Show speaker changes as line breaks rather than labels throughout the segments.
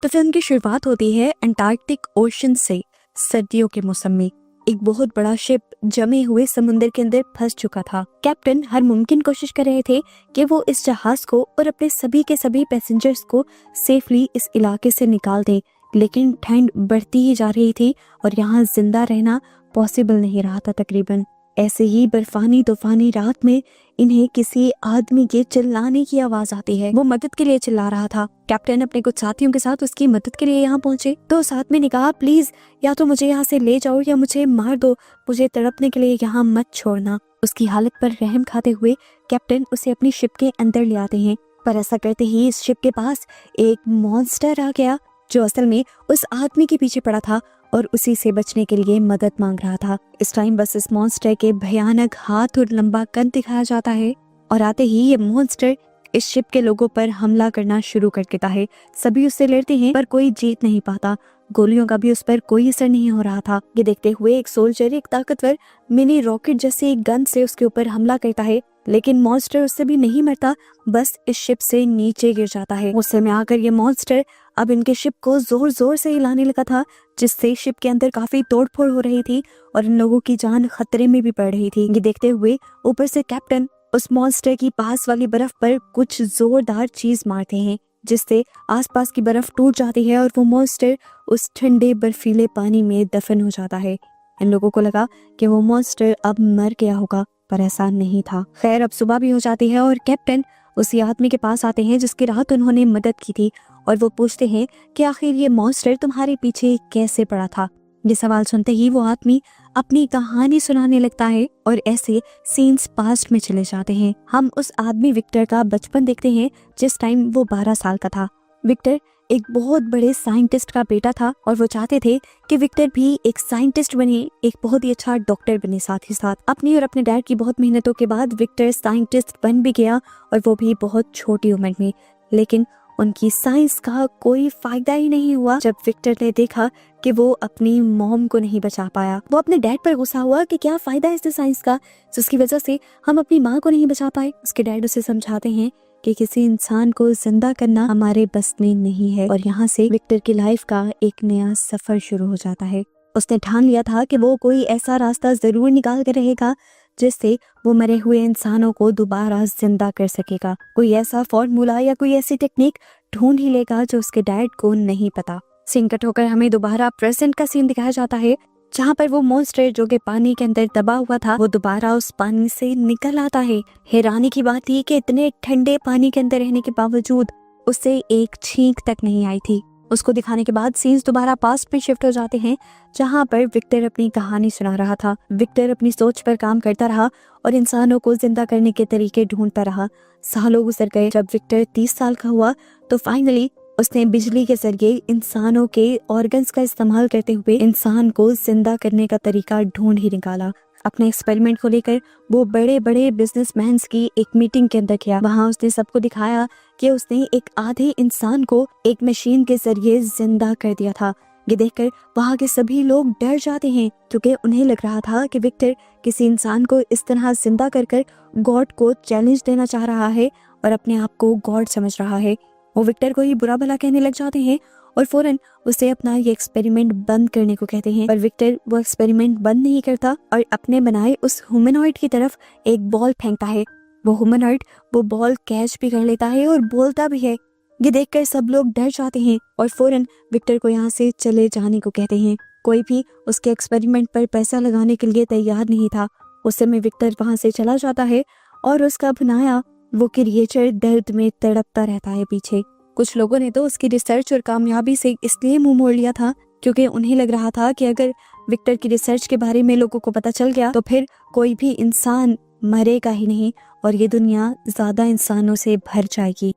तो फिल्म की शुरुआत होती है अंटार्कटिक ओशन से। सर्दियों के मौसम में एक बहुत बड़ा शिप जमे हुए समुद्र के अंदर फंस चुका था। कैप्टन हर मुमकिन कोशिश कर रहे थे कि वो इस जहाज को और अपने सभी के सभी पैसेंजर्स को सेफली इस इलाके से निकाल दें, लेकिन ठंड बढ़ती ही जा रही थी और यहाँ जिंदा रहना पॉसिबल नहीं रहा था। तकरीबन ऐसे ही बर्फानी तूफानी रात में इन्हें किसी आदमी के चिल्लाने की आवाज आती है। वो मदद के लिए चिल्ला रहा था। कैप्टन अपने कुछ साथियों के साथ उसकी मदद के लिए यहाँ पहुंचे तो उस आदमी ने कहा, प्लीज या तो मुझे यहाँ से ले जाओ या मुझे मार दो, मुझे तड़पने के लिए यहाँ मत छोड़ना। उसकी हालत पर रहम खाते हुए कैप्टन उसे अपनी शिप के अंदर ले आते हैं, पर ऐसा करते ही इस शिप के पास एक मॉन्स्टर आ गया जो असल में उस आदमी के पीछे पड़ा था और उसी से बचने के लिए मदद मांग रहा था। इस टाइम बस इस मॉन्स्टर के भयानक हाथ और लंबा कद दिखाया जाता है और आते ही ये मॉन्स्टर इस शिप के लोगों पर हमला करना शुरू कर देता है। सभी उससे लड़ते हैं पर कोई जीत नहीं पाता। गोलियों का भी उस पर कोई असर नहीं हो रहा था। ये देखते हुए एक सोल्जर एक ताकतवर मिनी रॉकेट जैसे एक गन से उसके ऊपर हमला करता है, लेकिन मॉन्स्टर उससे भी नहीं मरता, बस इस शिप से नीचे गिर जाता है। उस समय आकर ये मॉन्स्टर अब इनके शिप को जोर जोर से हिलाने लगा था, जिससे शिप के अंदर काफी तोड़फोड़ हो रही थी और इन लोगों की जान खतरे में भी पड़ रही थी। ये देखते हुए ऊपर से कैप्टन उस मॉन्स्टर की पास वाली बर्फ पर कुछ जोरदार चीज मारते हैं, जिससे आसपास की बर्फ टूट जाती है और वो मॉन्स्टर उस ठंडे बर्फीले पानी में दफन हो जाता है। इन लोगों को लगा कि वो मॉन्स्टर अब मर गया होगा, पर ऐसा नहीं था। खैर अब सुबह भी हो जाती है और कैप्टन उसी आदमी के पास आते हैं जिसकी रात उन्होंने मदद की थी और वो पूछते हैं कि आखिर ये मॉन्स्टर तुम्हारे पीछे कैसे पड़ा था। ये सवाल सुनते ही वो आदमी अपनी कहानी सुनाने लगता है और ऐसे सीन्स पास्ट में चले जाते हैं। हम उस आदमी विक्टर का बचपन देखते हैं जिस टाइम वो 12 साल का था। विक्टर एक बहुत बड़े साइंटिस्ट का बेटा था और वो चाहते थे कि विक्टर भी एक साइंटिस्ट बने, एक बहुत ही अच्छा डॉक्टर बने। साथ ही साथ अपनी और अपने डैड की बहुत मेहनतों के बाद विक्टर साइंटिस्ट बन भी गया और वो भी बहुत छोटी उम्र में। लेकिन उनकी साइंस का कोई फायदा ही नहीं हुआ जब विक्टर ने देखा कि वो अपनी मॉम को नहीं बचा पाया। वो अपने डैड पर गुस्सा हुआ कि क्या फायदा है इस साइंस का, जिसकी वजह से हम अपनी माँ को नहीं बचा पाए। उसके डैड उसे समझाते हैं कि किसी इंसान को जिंदा करना हमारे बस में नहीं है और यहाँ से विक्टर की लाइफ का एक नया सफर शुरू हो जाता है। उसने ठान लिया था कि वो कोई ऐसा रास्ता जरूर निकाल कर रहेगा जिससे वो मरे हुए इंसानों को दोबारा जिंदा कर सकेगा। कोई ऐसा फॉर्मूला या कोई ऐसी टेक्निक ढूंढ ही लेगा जो उसके डैड को नहीं पता। सीन कट होकर हमें दोबारा प्रेजेंट का सीन दिखाया जाता है, जहाँ पर वो मॉन्स्टर जो कि पानी के अंदर दबा हुआ था वो दोबारा उस पानी से निकल आता है। हैरानी की बात थी कि इतने ठंडे पानी के अंदर रहने के बावजूद उससे एक छींक तक नहीं आई थी। उसको दिखाने के बाद सीन्स दोबारा पास्ट में शिफ्ट हो जाते हैं, जहाँ पर विक्टर अपनी कहानी सुना रहा था। विक्टर अपनी सोच पर काम करता रहा और इंसानों को जिंदा करने के तरीके ढूंढता रहा। सालों गुजर गए। जब विक्टर 30 साल का हुआ तो फाइनली उसने बिजली के जरिए इंसानों के ऑर्गन्स का इस्तेमाल करते हुए इंसान को जिंदा करने का तरीका ढूंढ ही निकाला। अपने एक्सपेरिमेंट को लेकर वो बड़े बड़े बिजनेसमैन की एक मीटिंग के अंदर गया। वहाँ उसने सबको दिखाया कि उसने एक आधे इंसान को एक मशीन के जरिए जिंदा कर दिया था। ये देखकर वहाँ के सभी लोग डर जाते हैं क्योंकि उन्हें लग रहा था कि विक्टर किसी इंसान को इस तरह जिंदा कर गॉड को चैलेंज देना चाह रहा है और अपने आप को गॉड समझ रहा है। वो विक्टर को ही बुरा भला कहने लग जाते हैं और फौरन उसे अपना ये एक्सपेरिमेंट बंद करने को कहते हैं, पर विक्टर वो एक्सपेरिमेंट बंद नहीं करता और अपने बनाए उस ह्यूमनॉइड की तरफ एक बॉल फेंकता है। वो ह्यूमनॉइड वो बॉल कैच भी कर लेता है और बोलता भी है। ये देखकर सब लोग डर जाते हैं और फौरन विक्टर को यहाँ से चले जाने को कहते हैं। कोई भी उसके एक्सपेरिमेंट पर पैसा लगाने के लिए तैयार नहीं था। उस समय विक्टर वहाँ से चला जाता है और उसका बनाया वो क्रिएचर दर्द में तड़पता रहता है पीछे। कुछ लोगों ने तो उसकी रिसर्च और कामयाबी से इसलिए मुंह मोड़ लिया था क्योंकि उन्हें लग रहा था कि अगर विक्टर की रिसर्च के बारे में लोगों को पता चल गया तो फिर कोई भी इंसान मरेगा ही नहीं और ये दुनिया ज्यादा इंसानों से भर जाएगी।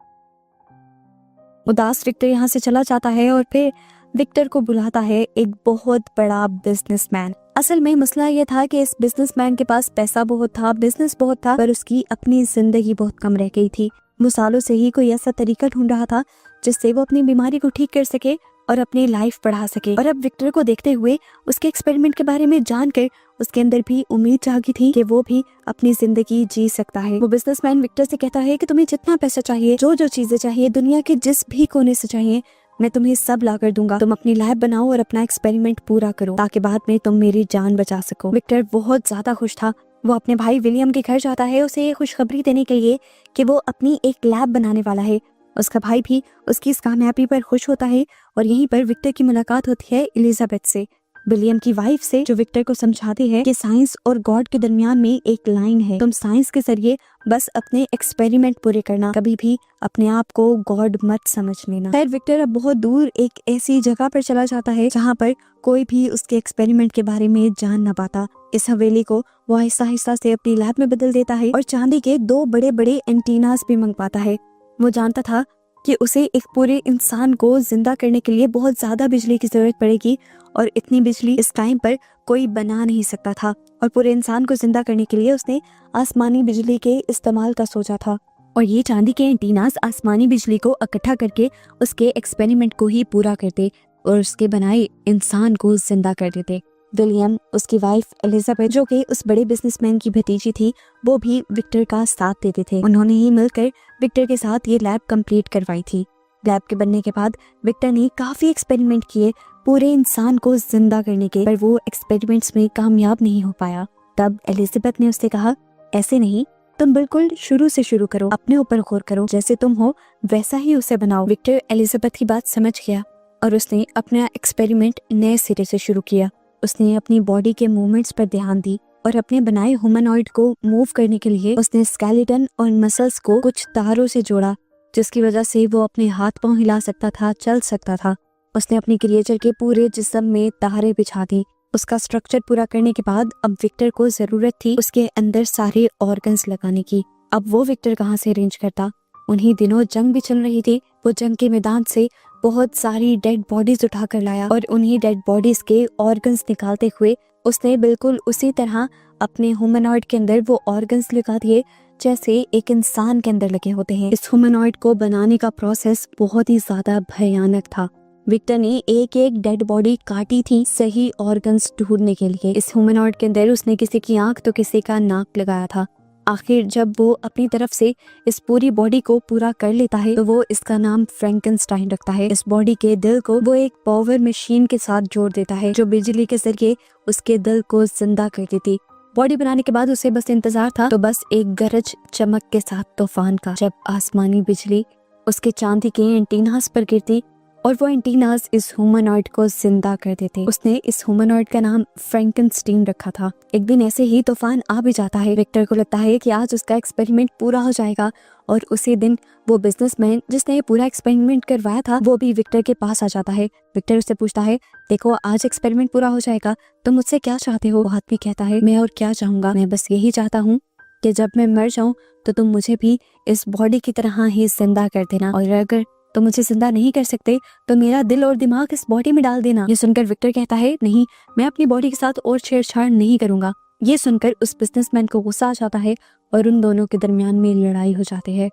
उदास विक्टर यहाँ से चला जाता है और फिर विक्टर को बुलाता है एक बहुत बड़ा बिजनेसमैन। असल में मसला ये था कि इस बिजनेसमैन के पास पैसा बहुत था, बिजनेस बहुत था, पर उसकी अपनी जिंदगी बहुत कम रह गई थी। वो सालों से ही कोई ऐसा तरीका ढूंढ रहा था जिससे वो अपनी बीमारी को ठीक कर सके और अपनी लाइफ बढ़ा सके। और अब विक्टर को देखते हुए उसके एक्सपेरिमेंट के बारे में जानकर उसके अंदर भी उम्मीद जागी थी कि वो भी अपनी जिंदगी जी सकता है। वो बिजनेसमैन विक्टर से कहता है कि तुम्हें जितना पैसा चाहिए, जो जो चीजें चाहिए, दुनिया के जिस भी कोने से चाहिए, मैं तुम्हें सब ला कर दूंगा, तुम अपनी लैब बनाओ और अपना एक्सपेरिमेंट पूरा करो ताकि बाद में तुम मेरी जान बचा सको। विक्टर बहुत ज्यादा खुश था। वो अपने भाई विलियम के घर जाता है उसे ये खुशखबरी देने के लिए कि वो अपनी एक लैब बनाने वाला है। उसका भाई भी उसकी इस कामयाबी पर खुश होता है और यहीं पर विक्टर की मुलाकात होती है एलिजाबेथ से, विलियम की वाइफ से, जो विक्टर को समझाती है कि साइंस और गॉड के दरमियान में एक लाइन है, तुम साइंस के जरिए बस अपने एक्सपेरिमेंट पूरे करना, कभी भी अपने आप को गॉड मत समझ लेना। खैर विक्टर अब बहुत दूर एक ऐसी जगह पर चला जाता है जहाँ पर कोई भी उसके एक्सपेरिमेंट के बारे में जान न पाता। इस हवेली को वो आहिस्ता आहिस्ता से अपनी लैब में बदल देता है और चांदी के 2 बड़े बड़े एंटीनास भी मंगवाता है। वो जानता था कि उसे एक पूरे इंसान को जिंदा करने के लिए बहुत ज्यादा बिजली की जरूरत पड़ेगी और इतनी बिजली इस टाइम पर कोई बना नहीं सकता था, और पूरे इंसान को जिंदा करने के लिए उसने आसमानी बिजली के इस्तेमाल का सोचा था। और ये चांदी के एंटीनास आसमानी बिजली को इकट्ठा करके उसके एक्सपेरिमेंट को ही पूरा करते और उसके बनाए इंसान को जिंदा कर देते। विलियम, उसकी वाइफ एलिजाबेथ, जो कि उस बड़े बिजनेसमैन की भतीजी थी, वो भी विक्टर का साथ देते थे। उन्होंने ही मिलकर विक्टर के साथ ये लैब कंप्लीट करवाई थी। लैब के बनने के बाद विक्टर ने काफी एक्सपेरिमेंट किए पूरे इंसान को जिंदा करने के, पर वो एक्सपेरिमेंट्स में कामयाब नहीं हो पाया। तब एलिजाबेथ ने उससे कहा, ऐसे नहीं, तुम बिल्कुल शुरू से शुरू करो, अपने ऊपर गौर करो, जैसे तुम हो वैसा ही उसे बनाओ। विक्टर एलिजाबेथ की बात समझ गया और उसने अपना एक्सपेरिमेंट नए सिरे से शुरू किया। उसने अपनी बॉडी के मूवमेंट्स पर ध्यान दी और अपने बनाए ह्यूमनॉइड को मूव करने के लिए उसने स्केलेटन और मसल्स को कुछ तारों से जोड़ा, जिसकी वजह से वो अपने हाथ पांव हिला सकता था, चल सकता था। उसने अपनी क्रिएचर के पूरे जिस्म में तारे बिछा दी। उसका स्ट्रक्चर पूरा करने के बाद अब विक्टर को जरूरत थी उसके अंदर सारे ऑर्गन्स लगाने की। अब वो विक्टर कहाँ से अरेंज करता? उन्हीं दिनों जंग भी चल रही थी। वो जंग के मैदान से बहुत सारी डेड बॉडीज उठा कर लाया और उन्हीं डेड बॉडीज के ऑर्गन्स निकालते हुए उसने बिल्कुल उसी तरह अपने ह्यूमनॉइड के अंदर वो ऑर्गन्स लगा दिए जैसे एक इंसान के अंदर लगे होते हैं। इस ह्यूमनॉइड को बनाने का प्रोसेस बहुत ही ज्यादा भयानक था। विक्टर ने एक एक डेड बॉडी काटी थी सही ऑर्गन्स ढूंढने के लिए। इस ह्यूमनॉइड के अंदर उसने किसी की आंख तो किसी का नाक लगाया था। आखिर जब वो अपनी तरफ से इस पूरी बॉडी को पूरा कर लेता है तो वो इसका नाम फ्रैंकेनस्टाइन रखता है। इस बॉडी के दिल को वो एक पावर मशीन के साथ जोड़ देता है जो बिजली के जरिए उसके दिल को जिंदा कर देती। बॉडी बनाने के बाद उसे बस इंतजार था तो बस एक गरज चमक के साथ तूफान का, जब आसमानी बिजली उसके चांदी के एंटीनास पर गिरती और वो एंटीनास इस ह्यूमनॉइड को जिंदा कर देते। उसने इस ह्यूमनॉइड का नाम फ्रैंकेनस्टाइन रखा था। एक दिन ऐसे ही तूफान आ भी जाता है। विक्टर को लगता है कि आज उसका एक्सपेरिमेंट पूरा हो जाएगा और उसी दिन वो बिजनेसमैन जिसने ये पूरा एक्सपेरिमेंट करवाया था वो भी विक्टर के पास आ जाता है। विक्टर उससे पूछता है, देखो आज एक्सपेरिमेंट पूरा हो जाएगा, तुम मुझसे क्या चाहते हो? वो आदमी कहता है, मैं और क्या चाहूंगा, मैं बस यही चाहता हूँ कि जब मैं मर जाऊं तो तुम मुझे भी इस बॉडी की तरह ही जिंदा कर देना, और अगर तो मुझे जिंदा नहीं कर सकते तो मेरा दिल और दिमाग इस बॉडी में डाल देना। ये सुनकर विक्टर कहता है, नहीं, मैं अपनी बॉडी के साथ और छेड़छाड़ नहीं करूंगा। ये सुनकर उस बिजनेसमैन को गुस्सा आ जाता है और उन दोनों के दरमियान में लड़ाई हो जाती है।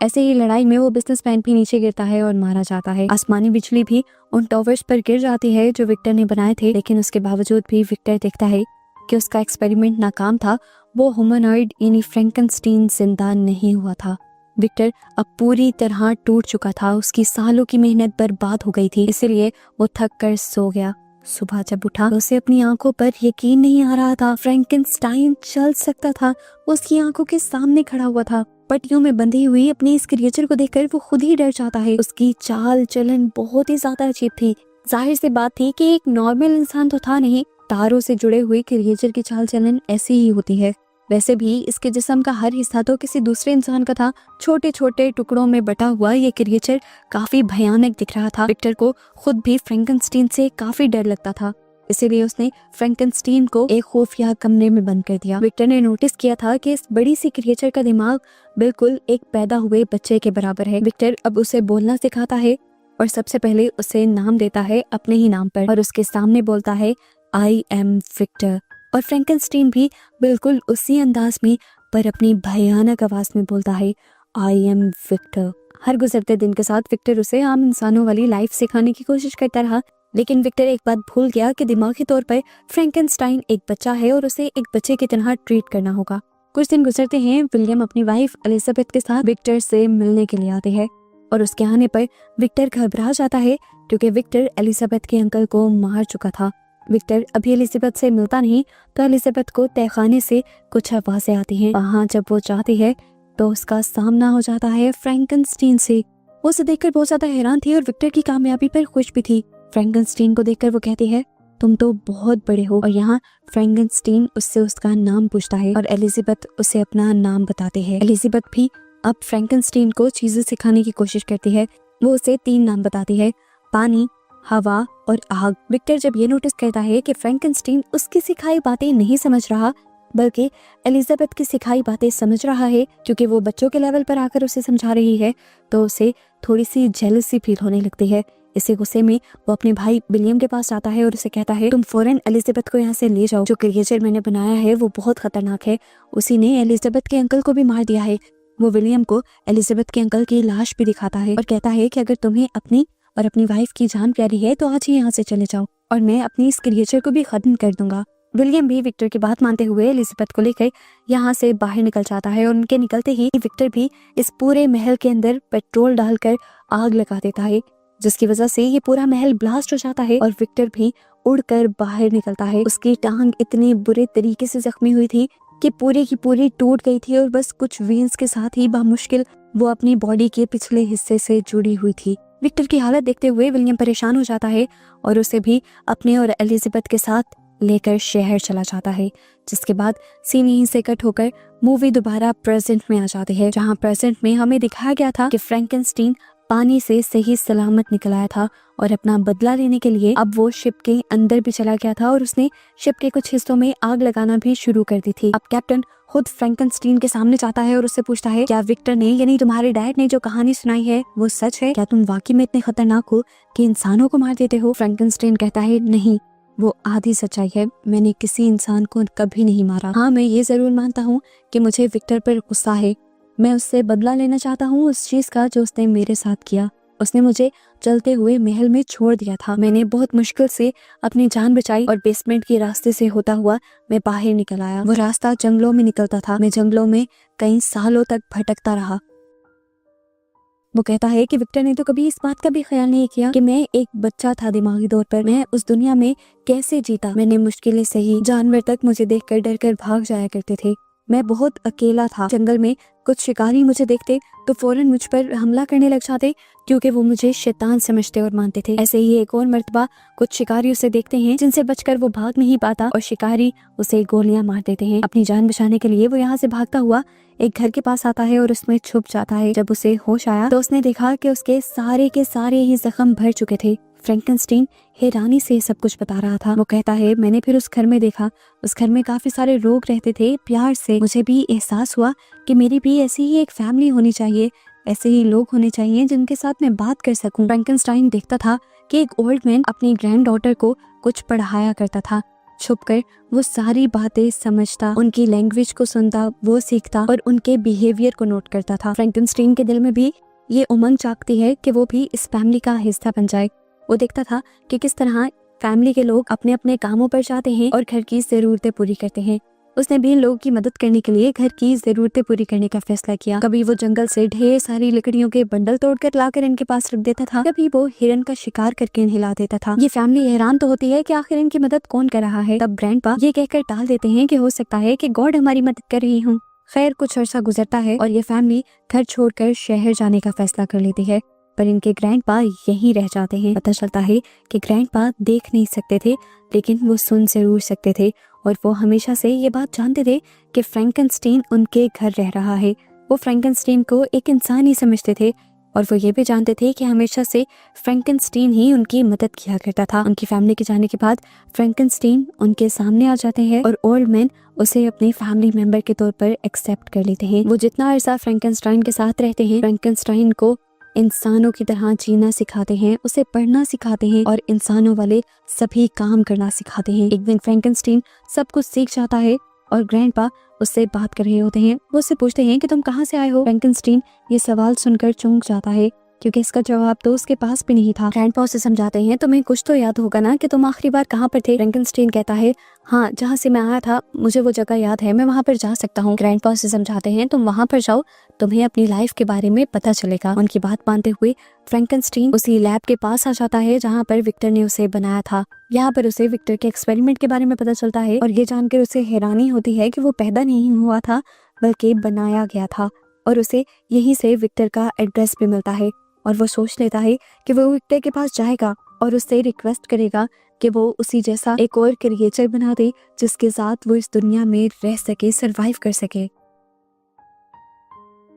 ऐसे ही लड़ाई में वो बिजनेसमैन भी नीचे गिरता है और मारा जाता है। आसमानी बिजली भी उन टॉवर्स पर गिर जाती है जो विक्टर ने बनाए थे, लेकिन उसके बावजूद भी विक्टर देखता है कि उसका एक्सपेरिमेंट नाकाम था। वो ह्यूमनॉइड यानी फ्रैंकेनस्टाइन जिंदा नहीं हुआ था। विक्टर अब पूरी तरह टूट चुका था। उसकी सालों की मेहनत बर्बाद हो गई थी, इसलिए वो थक कर सो गया। सुबह जब उठा तो उसे अपनी आंखों पर यकीन नहीं आ रहा था। फ्रैंकेनस्टाइन चल सकता था, उसकी आंखों के सामने खड़ा हुआ था। पट्टियों में बंधी हुई अपने इस क्रिएचर को देखकर वो खुद ही डर जाता है। उसकी चाल चलन बहुत ही ज्यादा अजीब थी। जाहिर सी बात थी कि एक नॉर्मल इंसान तो था नहीं। तारों से जुड़े हुए क्रिएचर की चाल चलन ऐसी ही होती है। वैसे भी इसके जिस्म का हर हिस्सा तो किसी दूसरे इंसान का था। छोटे छोटे टुकड़ों में बटा हुआ ये क्रिएचर काफी भयानक दिख रहा था। विक्टर को खुद भी फ्रैंकेनस्टाइन से काफी डर लगता था, इसीलिए उसने फ्रैंकेनस्टाइन को एक खुफिया कमरे में बंद कर दिया। विक्टर ने नोटिस किया था कि इस बड़ी सी क्रिएचर का दिमाग बिल्कुल एक पैदा हुए बच्चे के बराबर है। विक्टर अब उसे बोलना सिखाता है और सबसे पहले उसे नाम देता है अपने ही नाम पर और उसके सामने बोलता है, आई एम विक्टर। और फ्रैंकेनस्टाइन भी बिल्कुल उसी अंदाज में पर अपनी भयानक आवाज में बोलता है, आई एम विक्टर। हर गुजरते दिन के साथ विक्टर उसे आम इंसानों वाली लाइफ सिखाने की कोशिश करता रहा, लेकिन विक्टर एक बात भूल गया कि दिमागी तौर पर फ्रैंकेनस्टाइन एक बच्चा है और उसे एक बच्चे की तरह ट्रीट करना होगा। कुछ दिन गुजरते हैं। विलियम अपनी वाइफ एलिजाबेथ के साथ विक्टर से मिलने के लिए आते हैं। और उसके आने पर विक्टर घबरा जाता है क्योंकि विक्टर एलिजाबेथ के अंकल को मार चुका था। विक्टर अभी एलिजाबेथ से मिलता नहीं तो एलिजाबेथ को तहखाने से कुछ आवाजें आती हैं। वहाँ जब वो जाती है तो उसका सामना हो जाता है फ्रैंकनस्टीन से। वो उसे देखकर बहुत ज्यादा हैरान थी और विक्टर की कामयाबी पर खुश भी थी। फ्रैंकनस्टीन को देखकर वो कहती है, तुम तो बहुत बड़े हो। और यहाँ फ्रैंकनस्टीन उससे उसका नाम पूछता है और एलिजाबेथ उसे अपना नाम बताती है। एलिजाबेथ भी अब फ्रैंकनस्टीन को चीजें सिखाने की कोशिश करती है। वो उसे 3 नाम बताती है, पानी, हवा और आग। विक्टर जब ये नोटिस करता है कि फ्रैंकनस्टीन उसकी सिखाई बातें नहीं समझ रहा बल्कि एलिजाबेथ की सिखाई बातें समझ रहा है क्योंकि वो बच्चों के लेवल पर आकर उसे समझा रही है, तो उसे थोड़ी सी जेलसी फील होने लगती है। इसी गुस्से में वो अपने भाई विलियम के पास जाता है और उसे कहता है, तुम फौरन एलिजाबेथ को यहाँ से ले जाओ। जो क्रिएचर मैंने बनाया है वो बहुत खतरनाक है। उसी ने एलिजाबेथ के अंकल को भी मार दिया है। वो विलियम को एलिजाबेथ के अंकल की लाश भी दिखाता है और कहता है कि अगर तुम्हें अपनी और अपनी वाइफ की जान प्यारी है तो आज ही यहाँ से चले जाओ और मैं अपनी इस क्रिएचर को भी खत्म कर दूंगा। विलियम भी विक्टर की बात मानते हुए एलिजाबेथ को लेकर यहाँ से बाहर निकल जाता है और उनके निकलते ही विक्टर भी इस पूरे महल के अंदर पेट्रोल डालकर आग लगा देता है, जिसकी वजह से ये पूरा महल ब्लास्ट हो जाता है और विक्टर भी उड़कर बाहर निकलता है। उसकी टांग इतनी बुरे तरीके से जख्मी हुई थी कि पूरी की पूरी टूट गई थी और बस कुछ वेन्स के साथ ही बामुश्किल वो अपनी बॉडी के पिछले हिस्से से जुड़ी हुई थी। विक्टर की हालत देखते हुए विलियम परेशान हो जाता है और उसे भी अपने और एलिजाबेथ के साथ लेकर शहर चला जाता है। जिसके बाद सीन यहीं से कट होकर मूवी दोबारा प्रेजेंट में आ जाती है, जहां प्रेजेंट में हमें दिखाया गया था कि फ्रैंकनस्टीन पानी से सही सलामत निकल आया था और अपना बदला लेने के लिए अब वो शिप के अंदर भी चला गया था और उसने शिप के कुछ हिस्सों में आग लगाना भी शुरू कर दी थी। अब कैप्टन खुद फ्रैंकनस्टीन के सामने जाता है और उससे पूछता है, क्या विक्टर ने यानी तुम्हारे डैड ने जो कहानी सुनाई है वो सच है? क्या तुम वाकई में इतने खतरनाक हो कि इंसानों को मार देते हो? फ्रैंकनस्टीन कहता है, नहीं, वो आधी सच्चाई है। मैंने किसी इंसान को कभी नहीं मारा। हाँ, मैं ये जरूर मानता हूँ कि मुझे विक्टर पर गुस्सा है। मैं उससे बदला लेना चाहता हूँ उस चीज का जो उसने मेरे साथ किया। उसने मुझे चलते हुए महल में छोड़ दिया था। मैंने बहुत मुश्किल से अपनी जान बचाई और बेसमेंट के रास्ते से होता हुआ मैं बाहर निकल आया। वो रास्ता जंगलों में निकलता था। मैं जंगलों में कई सालों तक भटकता रहा। वो कहता है कि विक्टर ने तो कभी इस बात का भी ख्याल नहीं किया कि मैं एक बच्चा था दिमागी तौर पर। मैं उस दुनिया में कैसे जीता। मैंने मुश्किलें सही। जानवर तक मुझे देखकर डर कर भाग जाया करते थे। मैं बहुत अकेला था। जंगल में कुछ शिकारी मुझे देखते तो फौरन मुझ पर हमला करने लग जाते क्योंकि वो मुझे शैतान समझते और मानते थे। ऐसे ही एक और मर्तबा कुछ शिकारी उसे देखते हैं जिनसे बचकर वो भाग नहीं पाता और शिकारी उसे गोलियां मार देते हैं। अपनी जान बचाने के लिए वो यहाँ से भागता हुआ एक घर के पास आता है और उसमें छुप जाता है। जब उसे होश आया तो उसने देखा कि उसके सारे के सारे ही जख्म भर चुके थे। फ्रैंकनस्टीन हैरानी से सब कुछ बता रहा था। वो कहता है, मैंने फिर उस घर में देखा। उस घर में काफी सारे लोग रहते थे प्यार से। मुझे भी एहसास हुआ कि मेरी भी ऐसी ही एक फैमिली होनी चाहिए, ऐसे ही लोग होने चाहिए जिनके साथ मैं बात कर सकूं। फ्रैंकनस्टाइन देखता था कि एक ओल्ड मैन अपनी ग्रैंड डॉटर को कुछ पढ़ाया करता था। छुपकर वो सारी बातें समझता, उनकी लैंग्वेज को सुनता, वो सीखता और उनके बिहेवियर को नोट करता था। फ्रैंकनस्टाइन के दिल में भी ये उमंग जागती है कि वो भी इस फैमिली का हिस्सा बन जाए। वो देखता था कि किस तरह फैमिली के लोग अपने अपने कामों पर जाते हैं और घर की जरूरतें पूरी करते हैं। उसने भी इन लोगों की मदद करने के लिए घर की जरूरतें पूरी करने का फैसला किया। कभी वो जंगल से ढेर सारी लकड़ियों के बंडल तोड़कर लाकर इनके पास रख देता था, कभी वो हिरन का शिकार करके इन्हें ला देता था। ये फैमिली हैरान तो होती है कि आखिर इनकी मदद कौन कर रहा है। तब ग्रैंडपा ये कहकर टाल देते हैं कि हो सकता है कि गॉड हमारी मदद कर रही हूँ। खैर, कुछ अर्सा गुजरता है और ये फैमिली घर छोड़कर शहर जाने का फैसला कर लेती है, पर इनके ग्रैंडपा यहीं रह जाते हैं। पता चलता है कि ग्रैंडपा देख नहीं सकते थे लेकिन वो सुन जरूर सकते थे और वो हमेशा से ये बात जानते थे कि फ्रैंकनस्टाइन उनके घर रह रहा है। वो फ्रैंकनस्टाइन को एक इंसान ही समझते थे और वो ये भी जानते थे कि हमेशा से फ्रैंकनस्टाइन ही उनकी मदद किया करता था। उनकी फैमिली के जाने के बाद फ्रैंकनस्टाइन उनके सामने आ जाते हैं और ओल्ड मैन उसे अपने फैमिली मेंबर के तौर पर एक्सेप्ट कर लेते हैं। वो जितना अरसा फ्रैंकनस्टाइन के साथ रहते हैं, फ्रैंकनस्टाइन को इंसानों की तरह जीना सिखाते हैं, उसे पढ़ना सिखाते हैं और इंसानों वाले सभी काम करना सिखाते हैं। एक दिन फ्रैंकनस्टाइन सब कुछ सीख जाता है और ग्रैंडपा उससे बात कर रहे होते हैं। वो उससे पूछते हैं कि तुम कहाँ से आए हो। फ्रैंकनस्टाइन ये सवाल सुनकर चौंक जाता है क्योंकि इसका जवाब तो उसके पास भी नहीं था। ग्रैंडपा उसे समझाते हैं, तुम्हें कुछ तो याद होगा ना कि तुम आखिरी बार कहाँ पर थे। फ्रैंकनस्टीन कहता है, हाँ, जहाँ से मैं आया था मुझे वो जगह याद है, मैं वहाँ पर जा सकता हूँ। ग्रैंडपा उसे समझाते हैं, तुम वहाँ पर जाओ, तुम्हें अपनी लाइफ के बारे में पता चलेगा। उनकी बात मानते हुए फ्रैंकनस्टीन उसी लैब के पास आ जाता है जहाँ पर विक्टर ने उसे बनाया था। यहाँ पर उसे विक्टर के एक्सपेरिमेंट के बारे में पता चलता है और ये जानकर उसे हैरानी होती है कि वो पैदा नहीं हुआ था बल्कि बनाया गया था। और उसे यहीं से विक्टर का एड्रेस भी मिलता है और वो सोच लेता है कि वो विक्टर के पास जाएगा और उससे रिक्वेस्ट करेगा कि वो उसी जैसा एक और क्रिएचर बना दे जिसके साथ वो इस दुनिया में रह सके, सरवाइव कर सके।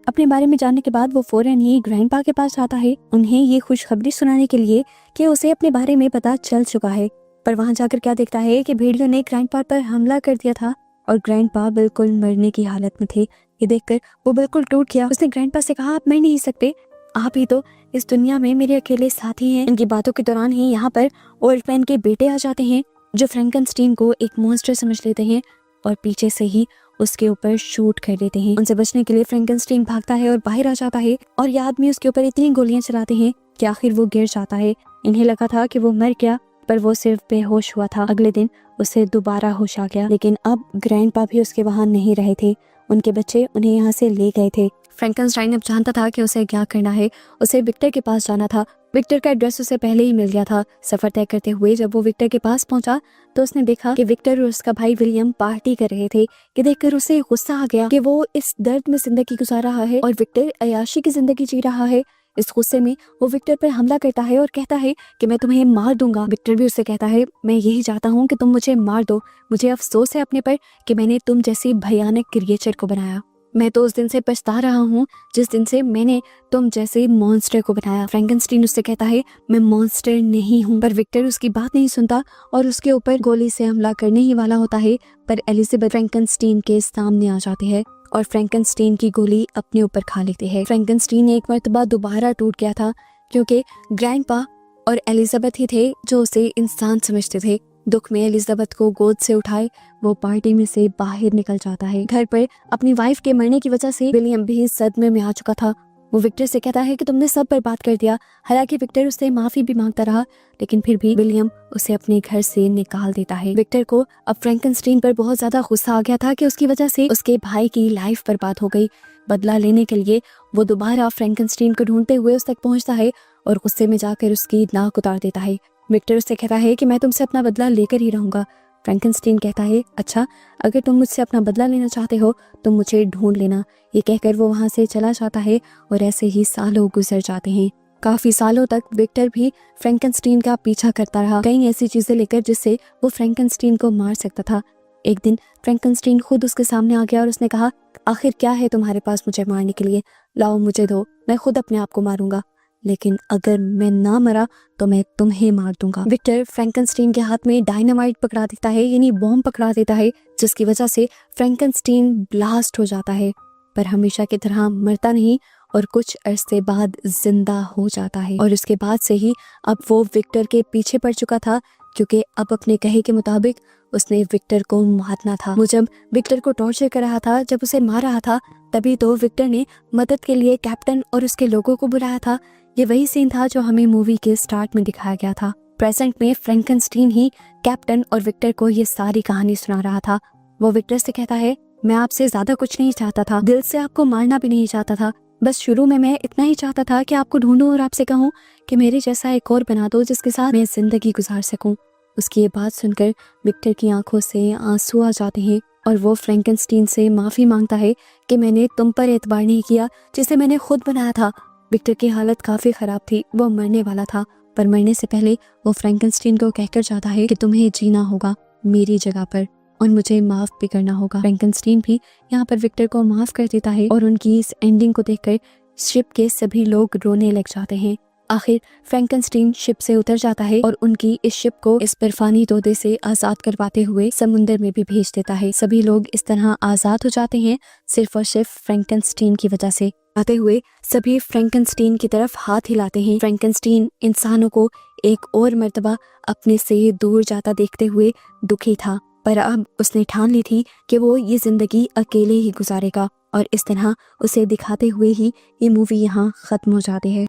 अपने बारे में जानने के बाद वो फौरन ही ग्रैंडपा के पास आता है उन्हें ये खुशखबरी सुनाने के लिए कि उसे अपने बारे में पता चल चुका है। पर वहां जाकर क्या देखता है कि भेड़ियों ने ग्रैंडपा पर हमला कर दिया था और ग्रैंडपा बिल्कुल मरने की हालत में थे। ये देखकर वो बिल्कुल टूट गया। उसने ग्रैंडपा से कहा, आप मर नहीं सकते, आप ही तो इस दुनिया में मेरे अकेले साथी हैं। इनकी बातों के दौरान ही यहाँ पर ओल्ड मैन के बेटे आ जाते हैं जो फ्रैंकनस्टीन को एक मॉन्स्टर समझ लेते हैं और पीछे से ही उसके ऊपर शूट कर देते हैं। उनसे बचने के लिए फ्रैंकनस्टीन भागता है और बाहर आ जाता है और ये आदमी उसके ऊपर इतनी गोलियां चलाते हैं कि आखिर वो गिर जाता है। इन्हें लगा था कि वो मर गया, पर वो सिर्फ बेहोश हुआ था। अगले दिन उसे दोबारा होश आ गया, लेकिन अब ग्रैंडपा भी उसके वहां नहीं रहे थे। उनके बच्चे उन्हें यहाँ से ले गए थे। फ्रैंकनस्टाइन अब जानता था कि उसे क्या करना है। उसे विक्टर के पास जाना था। विक्टर का एड्रेस उसे पहले ही मिल गया था। सफर तय करते हुए जब वो विक्टर के पास पहुंचा तो उसने देखा कि विक्टर और उसका भाई विलियम पार्टी कर रहे थे। ये देखकर उसे गुस्सा आ गया कि वो इस दर्द में जिंदगी गुजार रहा है और विक्टर अय्याशी की जिंदगी जी रहा है। इस गुस्से में वो विक्टर पर हमला करता है और कहता है कि मैं तुम्हें मार दूंगा। विक्टर भी उससे कहता है, मैं यही चाहता हूँ कि तुम मुझे मार दो। मुझे अफसोस है अपने पर कि मैंने तुम जैसी भयानक क्रिएचर को बनाया। मैं तो उस दिन से पछता रहा हूँ जिस दिन से मैंने तुम जैसे मॉन्स्टर को बनाया। फ्रैंकनस्टीन उससे कहता है, मैं मॉन्स्टर नहीं हूँ। पर विक्टर उसकी बात नहीं सुनता और उसके ऊपर गोली से हमला करने ही वाला होता है। पर एलिजाबेथ फ्रैंकनस्टीन के सामने आ जाती है और फ्रैंकनस्टीन की गोली अपने ऊपर खा लेती है। फ्रैंकनस्टीन एक मर्तबा दोबारा टूट गया था क्योंकि ग्रैंडपा और एलिजाबेथ ही थे जो उसे इंसान समझते थे। दुख में एलिजाबेथ को गोद से उठाए वो पार्टी में से बाहर निकल जाता है। घर पर अपनी वाइफ के मरने की वजह से विलियम भी सदमे में आ चुका था। वो विक्टर से कहता है कि तुमने सब बर्बाद कर दिया। हालांकि विक्टर उससे माफी भी मांगता रहा, लेकिन फिर भी विलियम उसे अपने घर से निकाल देता है। विक्टर को अब फ्रैंकनस्टीन पर बहुत ज्यादा गुस्सा आ गया था कि उसकी वजह से उसके भाई की लाइफ बर्बाद हो गई। बदला लेने के लिए वो दोबारा फ्रैंकनस्टीन को ढूंढते हुए उस तक पहुंचता है और गुस्से में जाकर उसकी नाक उतार देता है। विक्टर उससे कहता है कि मैं तुमसे अपना बदला लेकर ही रहूंगा। फ्रैंकनस्टीन कहता है, अच्छा, अगर तुम मुझसे अपना बदला लेना चाहते हो तो मुझे ढूंढ लेना। ये कहकर वो वहां से चला जाता है और ऐसे ही सालों गुजर जाते हैं। काफी सालों तक विक्टर भी फ्रैंकनस्टीन का पीछा करता रहा, कई ऐसी चीजें लेकर जिससे वो फ्रैंकनस्टीन को मार सकता था। एक दिन फ्रैंकनस्टीन खुद उसके सामने आ गया और उसने कहा, आखिर क्या है तुम्हारे पास मुझे मारने के लिए? लाओ मुझे दो, मैं खुद अपने आप को मारूंगा, लेकिन अगर मैं ना मरा तो मैं तुम्हें मार दूंगा। विक्टर फ्रैंकनस्टीन के हाथ में डायनामाइट पकड़ा देता है, यानी बॉम्ब पकड़ा देता है, जिसकी वजह से फ्रैंकनस्टीन ब्लास्ट हो जाता है, पर हमेशा की तरह मरता नहीं और कुछ अरसे बाद जिंदा हो जाता है। और उसके बाद से ही अब वो विक्टर के पीछे पड़ चुका था, क्योंकि अब अपने कहे के मुताबिक उसने विक्टर को मारना था। वो जब विक्टर को टॉर्चर कर रहा था, जब उसे मार रहा था, तभी तो विक्टर ने मदद के लिए कैप्टन और उसके लोगों को बुलाया था। ये वही सीन था जो हमें मूवी के स्टार्ट में दिखाया गया था। प्रेजेंट में फ्रैंकनस्टीन ही कैप्टन और विक्टर को ये सारी कहानी सुना रहा था। वो विक्टर से कहता है, मैं आपसे ज्यादा कुछ नहीं चाहता था, दिल से आपको मारना भी नहीं चाहता था, बस शुरू में मैं इतना ही चाहता था कि आपको ढूंढूं और आपसे कहूं कि मेरे जैसा एक और बना दो जिसके साथ मैं जिंदगी गुजार सकूं। उसकी ये बात सुनकर विक्टर की आंखों से आंसू आ जाते हैं और वो फ्रैंकनस्टीन से माफी मांगता है कि मैंने तुम पर एतबार नहीं किया जिसे मैंने खुद बनाया था। विक्टर की हालत काफी खराब थी, वो मरने वाला था, पर मरने से पहले वो फ्रैंकनस्टीन को कहकर जाता है कि तुम्हें जीना होगा मेरी जगह पर और मुझे माफ भी करना होगा। फ्रैंकनस्टीन भी यहाँ पर विक्टर को माफ कर देता है और उनकी इस एंडिंग को देखकर शिप के सभी लोग रोने लग जाते हैं। आखिर फ्रैंकनस्टीन शिप से उतर जाता है और उनकी इस शिप को इस बर्फानी तोदे से आजाद करवाते हुए समुंदर में भी भेज देता है। सभी लोग इस तरह आजाद हो जाते हैं सिर्फ और सिर्फ फ्रैंकनस्टीन की वजह से। आते हुए सभी फ्रैंकनस्टीन की तरफ हाथ हिलाते हैं। फ्रैंकनस्टीन इंसानों को एक और मर्तबा अपने से दूर जाता देखते हुए दुखी था, पर अब उसने ठान ली थी कि वो ये जिंदगी अकेले ही गुजारेगा और इस तरह उसे दिखाते हुए ही ये मूवी यहाँ खत्म हो जाती है।